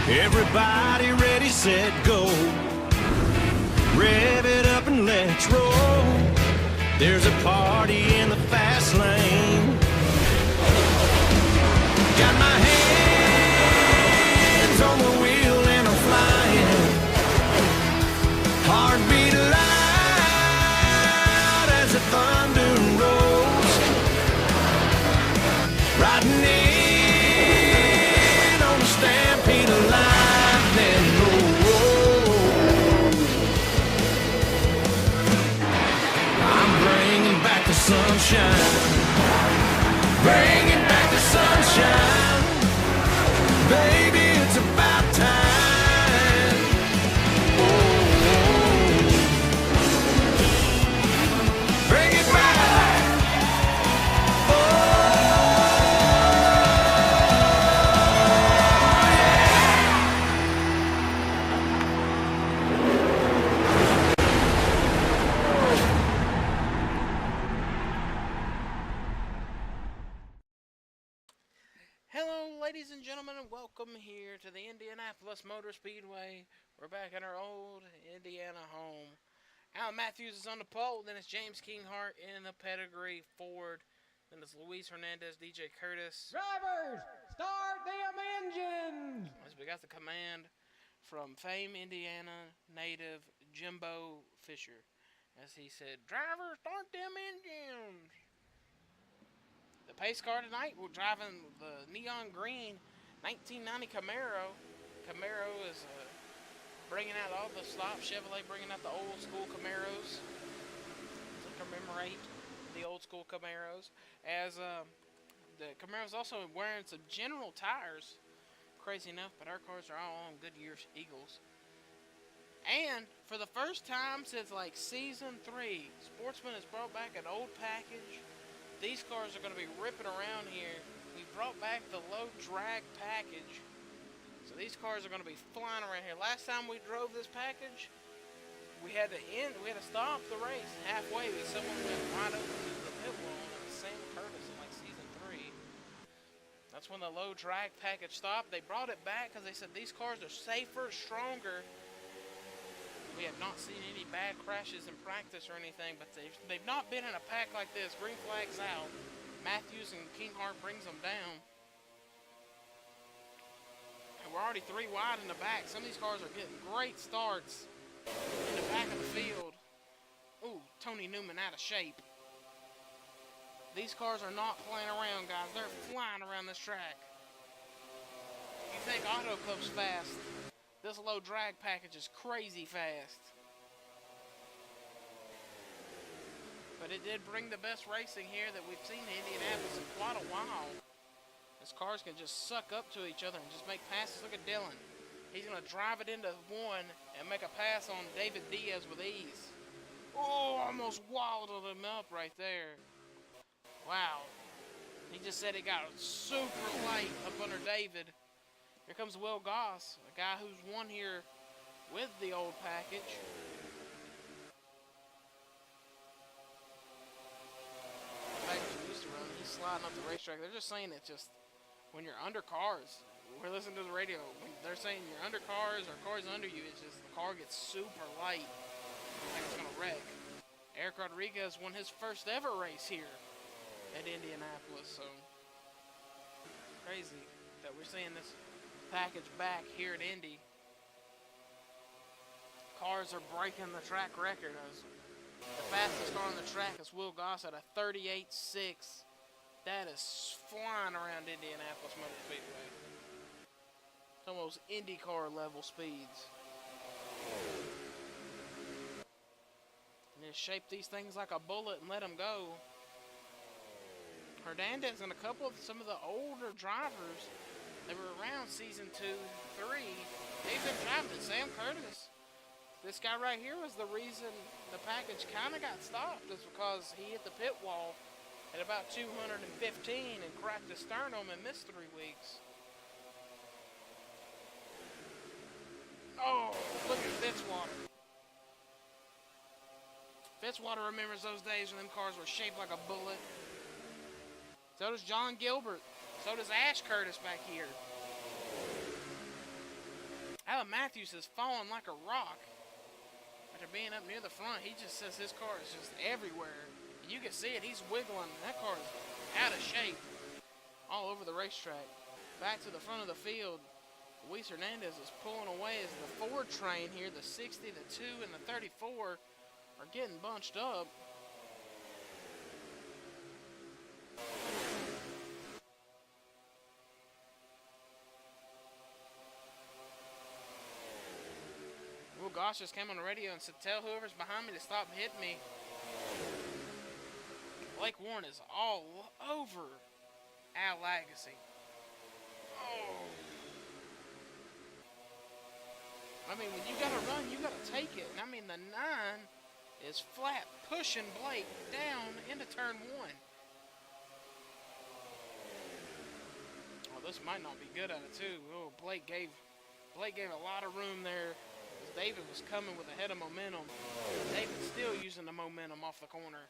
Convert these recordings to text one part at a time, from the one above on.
Everybody ready, set, go. Rev it up and let's roll. There's a party in the fast lane. Got my hands on the wheel and I'm flying. Heartbeat loud as the thunder rolls. Riding in on the stampede of lightning. I'm bringing back the sunshine. Bringing back the sunshine. Baby, it's about time. Oh, bring it back. Oh, Hello, ladies and gentlemen, and welcome here to the Indianapolis Motor Speedway. We're back in our old Indiana home. Alan Matthews is on the pole, then it's James Kinghart in the pedigree Ford, then it's Luis Hernandez, DJ Curtis. Drivers, start them engines! As we got the command from Fame, Indiana native Jimbo Fisher, as he said, "Drivers, start them engines." The pace car tonight, we're driving the neon green 1990 Camaro. Camaro is bringing out all the stops. Chevrolet bringing out the old school Camaros to commemorate the old school Camaros. As the Camaro's also wearing some General tires. Crazy enough, but our cars are all on Goodyear Eagles. And for the first time since like season 3, Sportsman has brought back an old package. These cars are going to be ripping around here. We brought back the low drag package. So these cars are going to be flying around here. Last time we drove this package, we had to stop the race halfway because someone went wide open to the pit wall. And it was Sam Curtis in like season 3. That's when the low drag package stopped. They brought it back because they said these cars are safer, stronger. We have not seen any bad crashes in practice or anything, but they've not been in a pack like this. Green flags out. Matthews and Kinghart brings them down. And we're already 3 wide in the back. Some of these cars are getting great starts in the back of the field. Ooh, Tony Newman out of shape. These cars are not playing around, guys. They're flying around this track. You think Auto Club's fast? This low drag package is crazy fast. But it did bring the best racing here that we've seen in Indianapolis in quite a while. These cars can just suck up to each other and just make passes. Look at Dylan. He's going to drive it into one and make a pass on David Diaz with ease. Oh, almost wallowed him up right there. Wow. He just said it got super light up under David. Here comes Will Goss, a guy who's won here with the old package. The package he used to run, he's sliding up the racetrack. They're just saying it's just when you're under cars. We're listening to the radio. When they're saying you're under cars or cars under you, it's just the car gets super light. Like it's going to wreck. Eric Rodriguez won his first ever race here at Indianapolis. So crazy that we're seeing this package back here at Indy. Cars are breaking the track record. The fastest car on the track is Will Goss at a 38.6. That is flying around Indianapolis Motor Speedway. It's almost IndyCar level speeds. And just shape these things like a bullet and let them go. Hernandez and some of the older drivers that were around season 2, 3, they've been driving it. Sam Curtis, this guy right here was the reason the package kind of got stopped. It's because he hit the pit wall at about 215 and cracked his sternum and missed 3 weeks. Oh, look at Fitzwater. Fitzwater remembers those days when them cars were shaped like a bullet. So does John Gilbert. So does Ash Curtis back here. Alan Matthews is falling like a rock. After being up near the front, he just says his car is just everywhere. You can see it, he's wiggling. That car is out of shape all over the racetrack. Back to the front of the field, Luis Hernandez is pulling away as the Ford train here, the 60, the 2, and the 34 are getting bunched up. Will Goss just came on the radio and said, tell whoever's behind me to stop hitting me. Blake Warren is all over Al Agassi. Oh. I mean, when you gotta run, you gotta take it. And I mean, the 9 is flat pushing Blake down into turn 1. Oh, this might not be good out of 2. Oh, Blake gave a lot of room there. David was coming with a head of momentum. David's still using the momentum off the corner.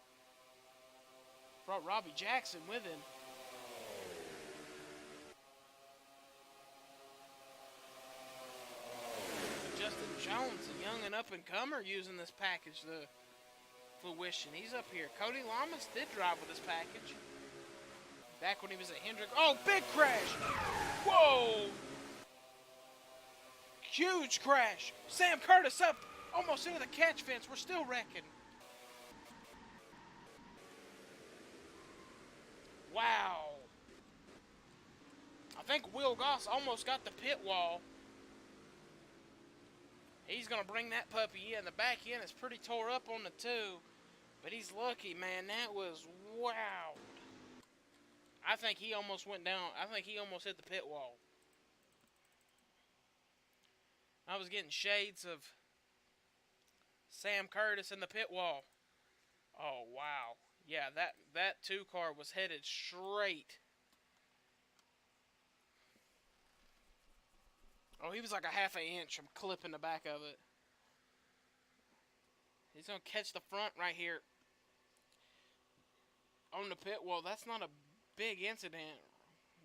Brought Robbie Jackson with him. Justin Jones, a young and up-and-comer, using this package to fruition. He's up here. Cody Lamas did drive with this package. Back when he was at Hendrick. Oh, big crash! Whoa! Huge crash. Sam Curtis up almost into the catch fence. We're still wrecking. Wow. I think Will Goss almost got the pit wall. He's going to bring that puppy in. The back end is pretty tore up on the 2. But he's lucky, man. That was wow. I think he almost went down. I think he almost hit the pit wall. I was getting shades of Sam Curtis in the pit wall. Oh, wow. Yeah, that 2 car was headed straight. Oh, he was like a half an inch from clipping the back of it. He's going to catch the front right here on the pit wall. That's not a big incident.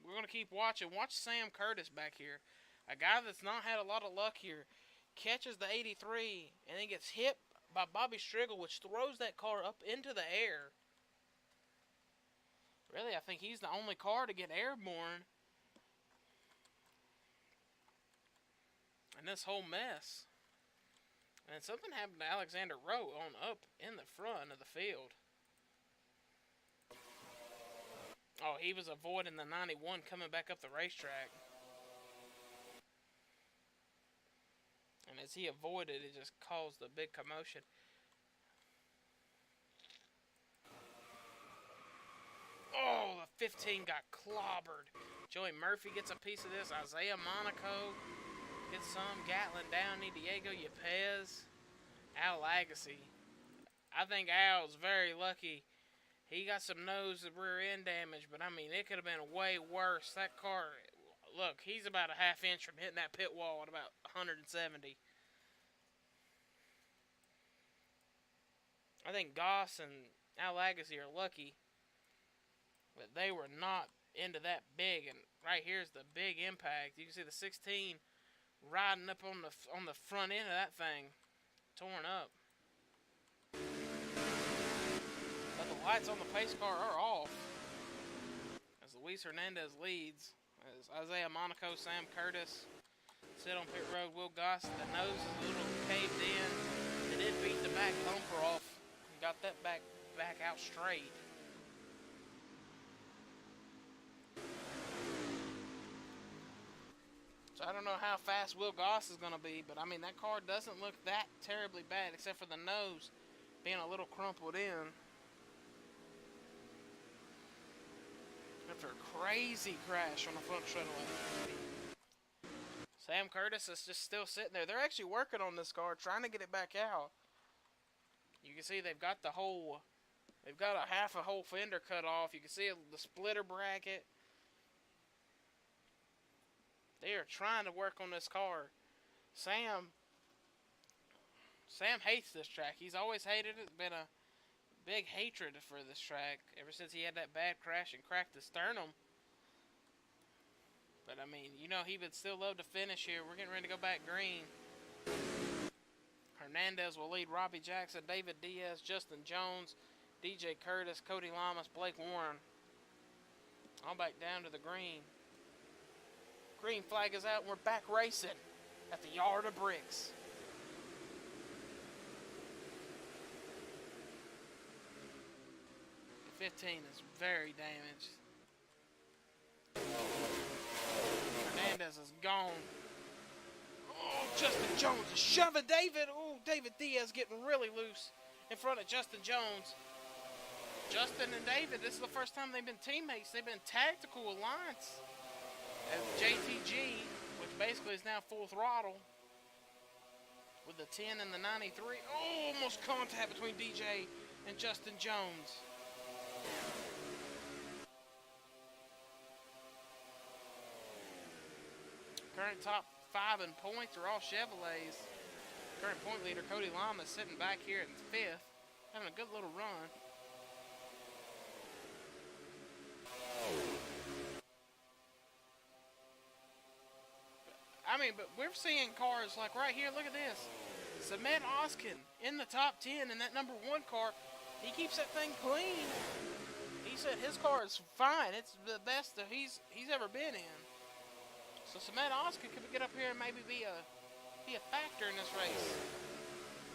We're going to keep watching. Watch Sam Curtis back here. A guy that's not had a lot of luck here catches the 83 and then gets hit by Bobby Striggle, which throws that car up into the air. Really, I think he's the only car to get airborne in this whole mess. And something happened to Alexander Rowe on up in the front of the field. Oh, he was avoiding the 91 coming back up the racetrack. And as he avoided, it just caused a big commotion. Oh, the 15 got clobbered. Joey Murphy gets a piece of this. Isaiah Monaco gets some. Gatlin Downey, Diego Yepez, Al Agassi. I think Al's very lucky. He got some nose and rear end damage, but I mean, it could have been way worse. That car... Look, he's about a half inch from hitting that pit wall at about 170. I think Goss and Al Agassi are lucky that they were not into that big. And right here's the big impact. You can see the 16 riding up on the front end of that thing, torn up. But the lights on the pace car are off as Luis Hernandez leads. As Isaiah Monaco, Sam Curtis sit on pit road. Will Goss, the nose is a little caved in. They did beat the back bumper off and got that back out straight. So I don't know how fast Will Goss is going to be, but I mean, that car doesn't look that terribly bad except for the nose being a little crumpled in. After a crazy crash on the front straightaway. Sam Curtis is just still sitting there. They're actually working on this car, trying to get it back out. You can see they've got a half a whole fender cut off. You can see the splitter bracket. They are trying to work on this car. Sam hates this track. He's always hated it. It's been a big hatred for this track ever since he had that bad crash and cracked his sternum. But, I mean, you know, he would still love to finish here. We're getting ready to go back green. Hernandez will lead Robbie Jackson, David Diaz, Justin Jones, DJ Curtis, Cody Lamas, Blake Warren. All back down to the green. Green flag is out and we're back racing at the Yard of Bricks. The 15 is very damaged. Hernandez is gone. Oh, Justin Jones is shoving David. Oh, David Diaz getting really loose in front of Justin Jones. Justin and David, this is the first time they've been teammates. They've been tactical alliance. As JTG, which basically is now full throttle, with the 10 and the 93. Oh, almost contact between DJ and Justin Jones. Current top 5 in points are all Chevrolets. Current point leader Cody Lama is sitting back here in 5th, having a good little run. I mean, but we're seeing cars like right here. Look at this. Samet Oskin in the top 10 in that number 1 car. He keeps that thing clean. He said his car is fine. It's the best that he's ever been in. So Samet Oskin could get up here and maybe be a factor in this race.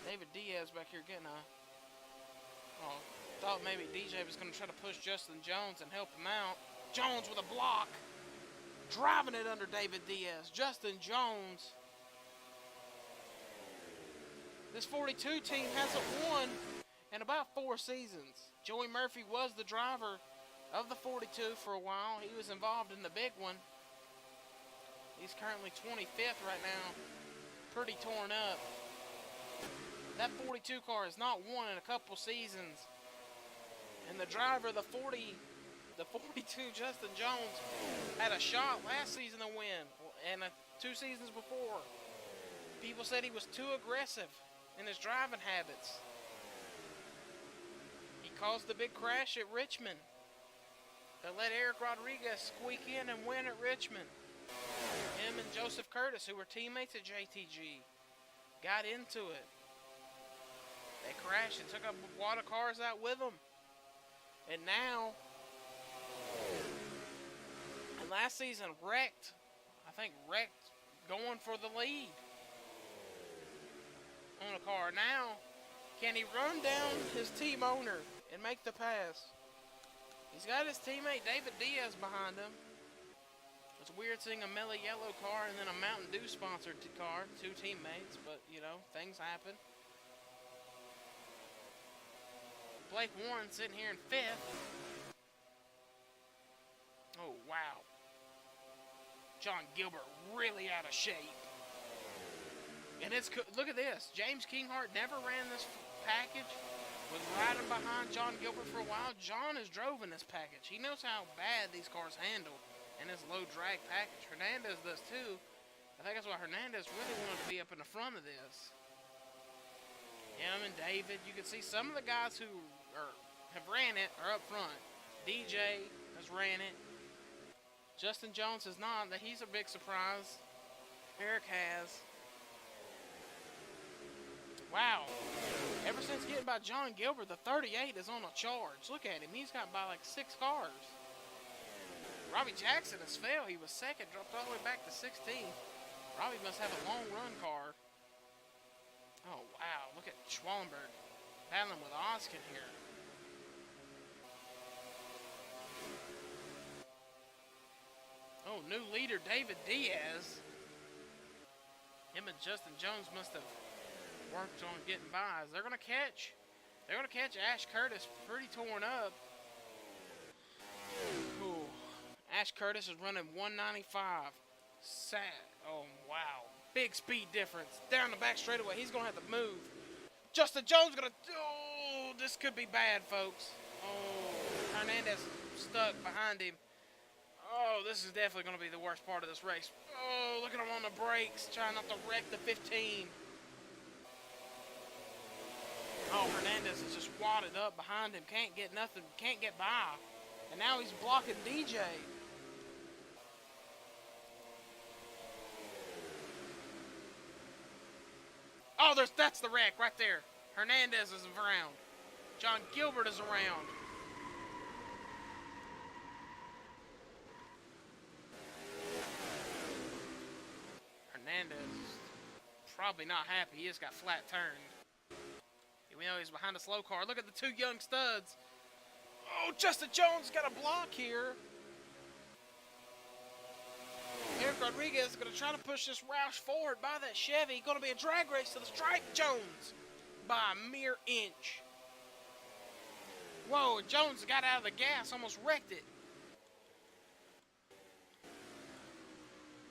David Diaz back here getting a. Oh, thought maybe DJ was going to try to push Justin Jones and help him out. Jones with a block. Driving it under David Diaz. Justin Jones. This 42 team hasn't won in about 4 seasons. Joey Murphy was the driver of the 42 for a while. He was involved in the big one. He's currently 25th right now. Pretty torn up. That 42 car has not won in a couple seasons. And the driver of the 42, Justin Jones, had a shot last season to win, and 2 seasons before. People said he was too aggressive in his driving habits. He caused the big crash at Richmond that let Eric Rodriguez squeak in and win at Richmond. Him and Joseph Curtis, who were teammates at JTG, got into it. They crashed and took a lot of cars out with them. And now, and last season wrecked going for the lead on a car. Now, can he run down his team owner and make the pass? He's got his teammate David Diaz behind him. It's weird seeing a Melly Yellow car and then a Mountain Dew sponsored car, 2 teammates, but you know, things happen. Blake Warren sitting here in 5th. Oh, wow. John Gilbert really out of shape. And it's, look at this. James Kinghart never ran this package. Was riding behind John Gilbert for a while. John has drove in this package. He knows how bad these cars handle in his low drag package. Hernandez does too. I think that's why Hernandez really wanted to be up in the front of this. Him and David. You can see some of the guys who have ran it are up front. DJ has ran it. Justin Jones has not. He's a big surprise. Eric has. Wow. Ever since getting by John Gilbert, the 38 is on a charge. Look at him. He's got by like 6 cars. Robbie Jackson has failed. He was 2nd, dropped all the way back to 16th. Robbie must have a long run car. Oh, wow. Look at Schwallenberg battling with Oskin here. Oh, new leader David Diaz. Him and Justin Jones must have worked on getting by. They're gonna catch Ash Curtis pretty torn up. Ooh. Ash Curtis is running 195. Sad. Oh wow. Big speed difference. Down the back straightaway. He's gonna have to move. Justin Jones gonna. Oh, this could be bad, folks. Oh, Hernandez stuck behind him. Oh, this is definitely going to be the worst part of this race. Oh, look at him on the brakes, trying not to wreck the 15. Oh, Hernandez is just wadded up behind him. Can't get nothing, can't get by. And now he's blocking DJ. Oh, that's the wreck right there. Hernandez is around. John Gilbert is around. Hernandez is probably not happy. He just got flat turned. We know he's behind a slow car. Look at the two young studs. Oh, Justin Jones got a block here. Eric Rodriguez is going to try to push this Roush forward by that Chevy. Going to be a drag race to the stripe. Jones by a mere inch. Whoa, Jones got out of the gas, almost wrecked it.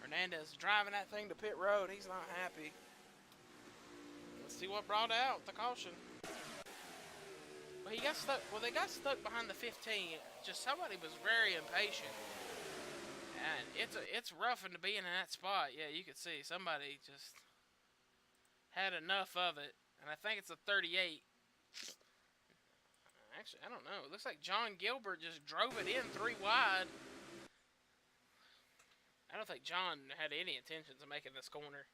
Hernandez driving that thing to pit road. He's not happy. Let's see what brought out the caution. Well, he got stuck. Well, they got stuck behind the 15. Just somebody was very impatient. And it's roughing to be in that spot. Yeah, you could see somebody just had enough of it. And I think it's a 38. Actually, I don't know. It looks like John Gilbert just drove it in 3 wide. I don't think John had any intentions of making this corner.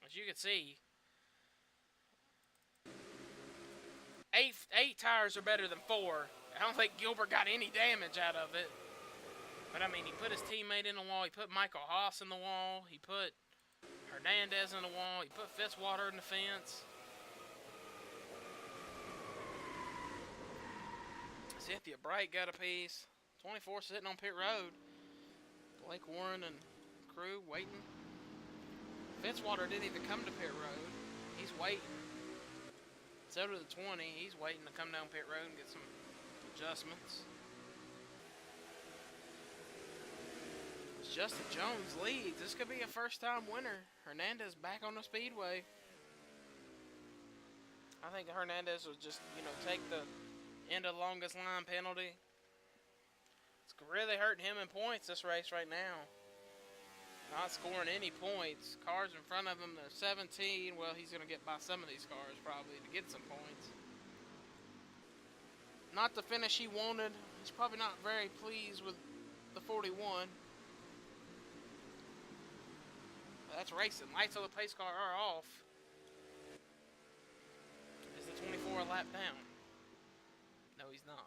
As you can see, eight tires are better than 4. I don't think Gilbert got any damage out of it. But, I mean, he put his teammate in the wall. He put Michael Haas in the wall. He put Hernandez in the wall. He put Fitzwater in the fence. Cynthia Bright got a piece. 24 sitting on pit road. Blake Warren and crew waiting. Fitzwater didn't even come to pit road. He's waiting. So to the 20. He's waiting to come down pit road and get some adjustments. As Justin Jones leads, this could be a first-time winner. Hernandez back on the speedway. I think Hernandez will just, take the end of the longest line penalty. It's really hurting him in points this race right now. Not scoring any points. Cars in front of him, they're 17. Well, he's going to get by some of these cars probably to get some points. Not the finish he wanted. He's probably not very pleased with the 41. That's racing. Lights on the pace car are off. Is the 24 a lap down? No, he's not.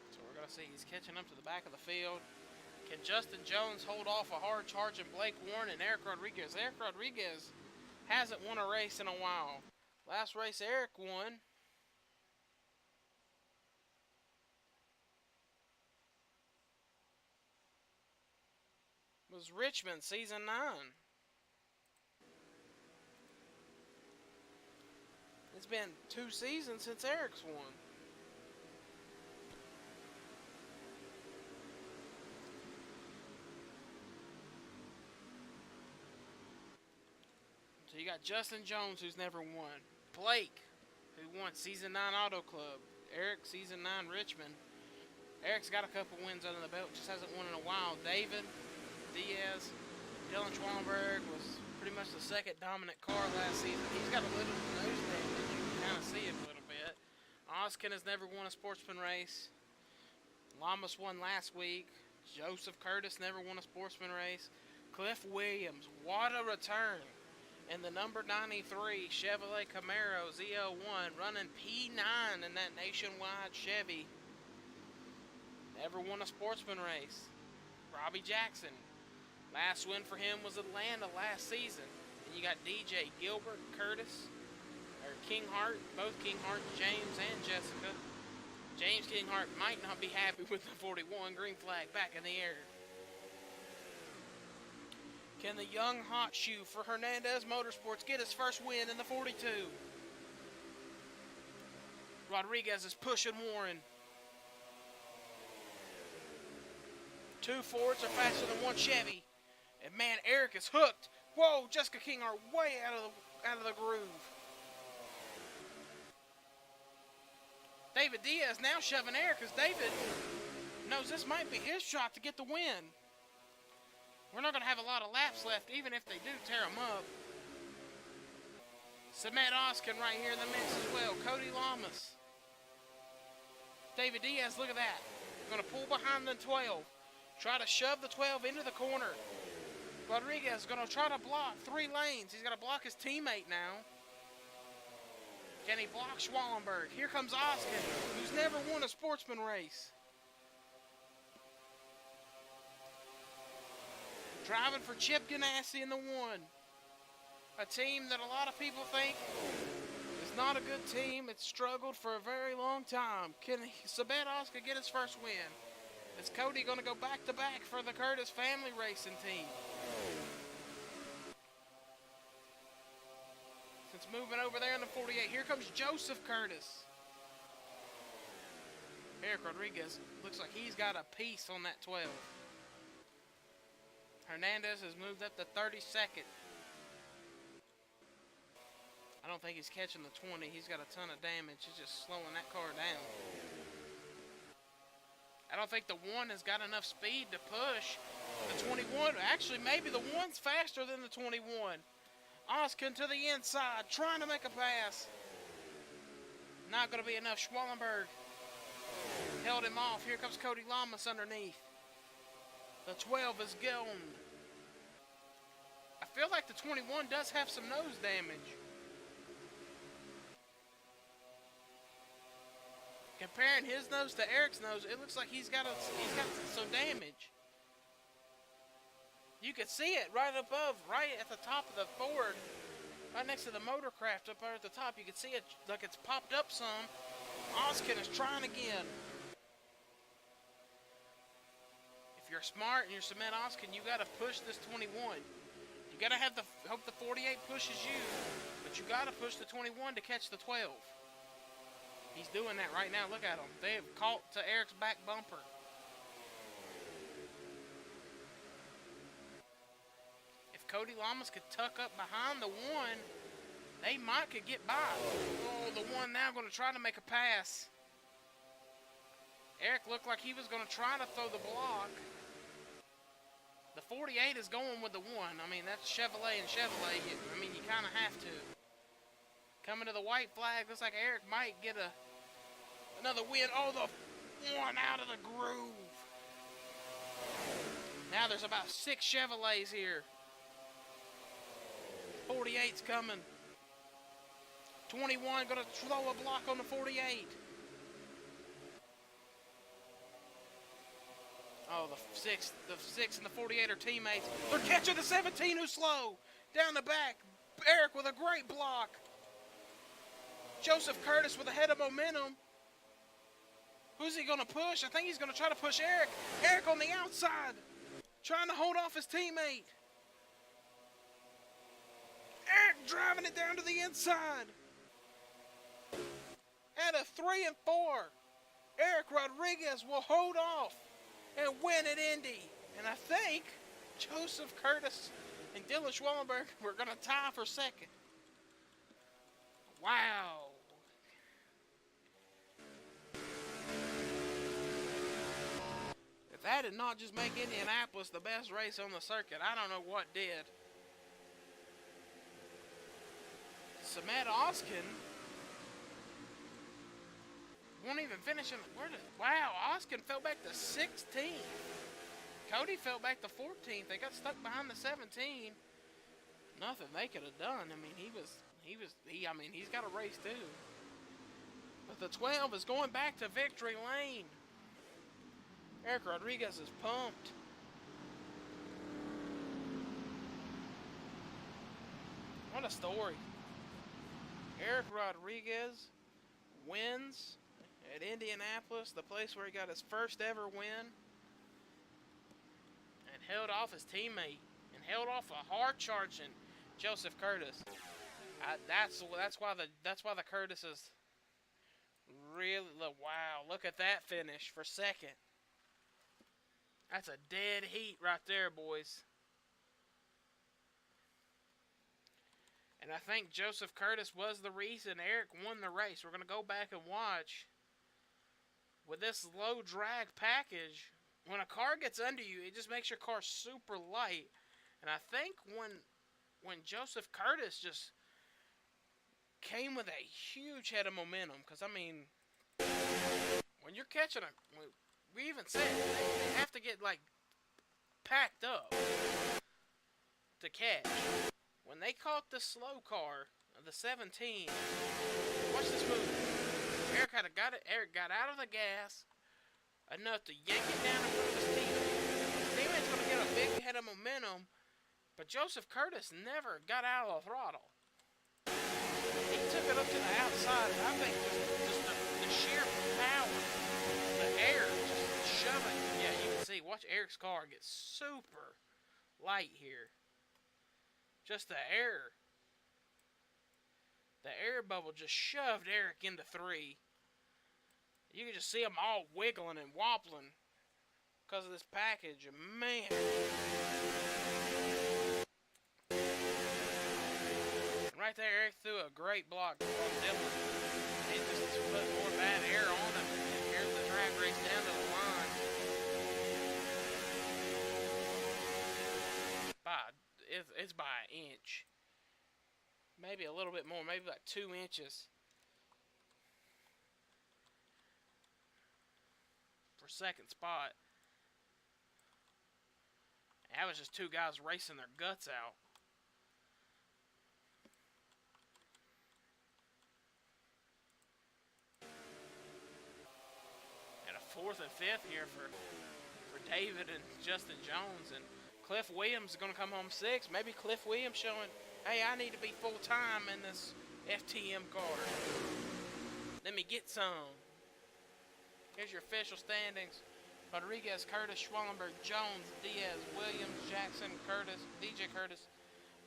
So we're going to see he's catching up to the back of the field. Can Justin Jones hold off a hard charging Blake Warren and Eric Rodriguez? Eric Rodriguez hasn't won a race in a while. Last race Eric won was Richmond season 9. It's been 2 seasons since Eric's won. So you got Justin Jones, who's never won. Blake, who won season 9 Auto Club. Eric, season 9 Richmond. Eric's got a couple wins under the belt, just hasn't won in a while. David Diaz, Dylan Schwallenberg was pretty much the second dominant car last season. He's got a little nose damage. You can kind of see it a little bit. Oskin has never won a Sportsman race. Lamas won last week. Joseph Curtis never won a Sportsman race. Cliff Williams, what a return. And the number 93 Chevrolet Camaro Z01 running P9 in that nationwide Chevy. Never won a Sportsman race. Robbie Jackson. Last win for him was Atlanta last season. And you got DJ Gilbert, Curtis, or Kinghart, both Kinghart, James and Jessica. James Kinghart might not be happy with the 41. Green flag back in the air. Can the young hot shoe for Hernandez Motorsports get his first win in the 42? Rodriguez is pushing Warren. 2 Fords are faster than 1 Chevy. And man, Eric is hooked. Whoa, Jessica King are way out of the groove. David Diaz now shoving Eric as David knows this might be his shot to get the win. We're not going to have a lot of laps left, even if they do tear them up. Samet Oskin right here in the mix as well. Cody Lamas. David Diaz, look at that. Going to pull behind the 12. Try to shove the 12 into the corner. Rodriguez is going to try to block 3 lanes. He's going to block his teammate now. Can he block Schwallenberg? Here comes Oskin, who's never won a Sportsman race. Driving for Chip Ganassi in the 1. A team that a lot of people think is not a good team. It's struggled for a very long time. Can Sabet Oscar get his first win? Is Cody going to go back-to-back for the Curtis family racing team? Since moving over there in the 48, here comes Joseph Curtis. Eric Rodriguez looks like he's got a piece on that 12. Hernandez has moved up to 32nd. I don't think he's catching the 20. He's got a ton of damage. He's just slowing that car down. I don't think the 1 has got enough speed to push the 21. Actually, maybe the 1's faster than the 21. Oskin to the inside, trying to make a pass. Not going to be enough. Schwallenberg held him off. Here comes Cody Lamas underneath. The 12 is gone. I feel like the 21 does have some nose damage. Comparing his nose to Eric's nose, it looks like he's got some damage. You can see it right above, right at the top of the Ford, right next to the Motorcraft up there at the top. You can see it like it's popped up some. Oskin is trying again. If you're smart and you're Cement Oskin, you got to push this 21. You got to hope the 48 pushes you, but you got to push the 21 to catch the 12. He's doing that right now. Look at him. They have caught to Eric's back bumper. If Cody Lamas could tuck up behind the 1, they could get by. Oh, the 1 now going to try to make a pass. Eric looked like he was going to try to throw the block. The 48 is going with the 1. I mean, that's Chevrolet and Chevrolet. I mean, you kind of have to. Coming to the white flag, looks like Eric might get another win. Oh, the 1 out of the groove. Now there's about 6 Chevrolets here. 48's coming. 21 going to throw a block on the 48. Oh, the 6 and the 48 are teammates. They're catching the 17 who's slow. Down the back. Eric with a great block. Joseph Curtis with a head of momentum. Who's he going to push? I think he's going to try to push Eric. Eric on the outside. Trying to hold off his teammate. Eric driving it down to the inside. At a 3 and 4. Eric Rodriguez will hold off and win at Indy. And I think Joseph Curtis and Dylan Schwallenberg were going to tie for second. Wow. If that did not just make Indianapolis the best race on the circuit, I don't know what did. Cement Oskin won't even finish him. Wow, Oskin fell back to 16th. Cody fell back to 14th. They got stuck behind the 17. Nothing they could have done. I mean, he's got a race too. But the 12 is going back to victory lane. Eric Rodriguez is pumped. What a story. Eric Rodriguez wins at Indianapolis, the place where he got his first ever win, and held off his teammate, and held off a hard-charging Joseph Curtis. That's why the Curtises really, wow, look at that finish for second. That's a dead heat right there, boys. And I think Joseph Curtis was the reason Eric won the race. We're going to go back and watch. With this low drag package, when a car gets under you, it just makes your car super light. And I think when Joseph Curtis just came with a huge head of momentum, because I mean, when you're catching we even said they have to get like packed up to catch. When they caught the slow car, the 17, watch this move. Eric got out of the gas enough to yank it down in front of his teammate. His teammate's going to get a big head of momentum, but Joseph Curtis never got out of the throttle. He took it up to the outside, and I think just the sheer power, the air, just shoving. Yeah, you can see. Watch Eric's car get super light here. Just the air. The air bubble just shoved Eric into 3. You can just see them all wiggling and wobbling because of this package. And man. And right there, Eric threw a great block from Dylan. It just put more bad air on him. And here's the drag race down to the line. It's by an inch. Maybe a little bit more, maybe like 2 inches. For second spot. That was just 2 guys racing their guts out. And a 4th and 5th here for David and Justin Jones. And Cliff Williams is going to come home 6th. Maybe Cliff Williams showing, hey, I need to be full-time in this FTM car. Let me get some. Here's your official standings. Rodriguez, Curtis, Schwallenberg, Jones, Diaz, Williams, Jackson, Curtis, DJ Curtis,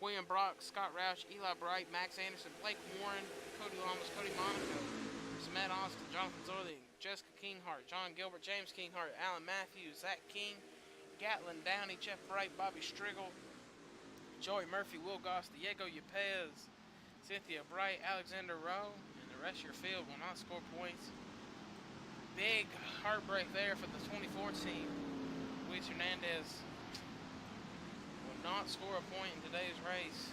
William Brock, Scott Roush, Eli Bright, Max Anderson, Blake Warren, Cody Lamas, Cody Monaco, Matt Austin, Jonathan Zorley, Jessica Kinghart, John Gilbert, James Kinghart, Alan Matthews, Zach King, Gatlin Downey, Jeff Bright, Bobby Striegel, Joey Murphy, Will Goss, Diego Yepez, Cynthia Bright, Alexander Rowe, and the rest of your field will not score points. Big heartbreak there for the 24 team. Luis Hernandez will not score a point in today's race.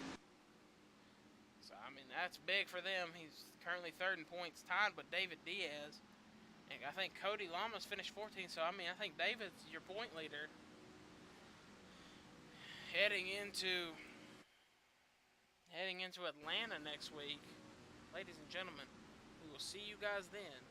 So, I mean, that's big for them. He's currently 3rd in points, tied with David Diaz. And I think Cody Lamas finished 14th, so, I mean, I think David's your point leader. Heading into Atlanta next week. Ladies and gentlemen, we will see you guys then.